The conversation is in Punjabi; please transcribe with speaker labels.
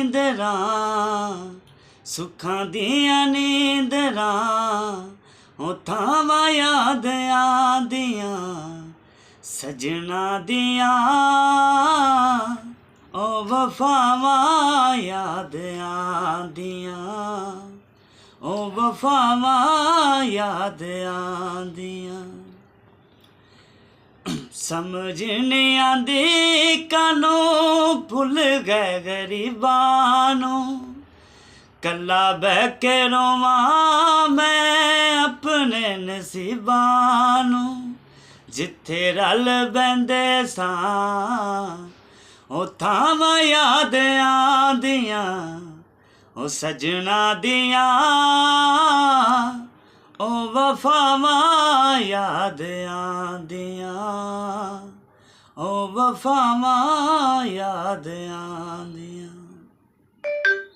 Speaker 1: ਨੀਂਦਰਾਂ ਸੁੱਖਾਂ ਦੀਆਂ ਨੀਂਦਰਾਂ ਉਹ ਥਾਵਾਂ ਯਾਦ ਆਉਂਦੀਆਂ ਸਜਣਾ ਦੀਆਂ ਉਹ ਵਫਾਵਾਂ ਯਾਦ ਆਉਂਦੀਆਂ ਉਹ ਵਫਾਵਾਂ ਯਾਦ ਆਉਂਦੀਆਂ ਸਮਝ ਨਹੀਂ ਆਉਂਦੀ ਕਾਹਨੂੰ ਭੁੱਲ ਗਏ ਗਰੀਬਾਂ ਨੂੰ ਕੱਲਾ ਬਹਿ ਕੇ ਰੋਵਾਂ ਮੈਂ ਆਪਣੇ ਨਸੀਬਾਂ ਨੂੰ ਜਿੱਥੇ ਰਲ ਬਹਿੰਦੇ ਸਾਂ ਉਹ ਥਾਵਾਂ ਯਾਦ ਆਉਂਦੀਆਂ ਉਹ ਸਜਣਾ ਦੀਆਂ ਉਹ ਵਫਾਵਾਂ ਯਾਦ ਆਉਂਦੀਆਂ ਉਹ ਵਫਾਵਾਂ ਯਾਦ ਆਉਂਦੀਆਂ।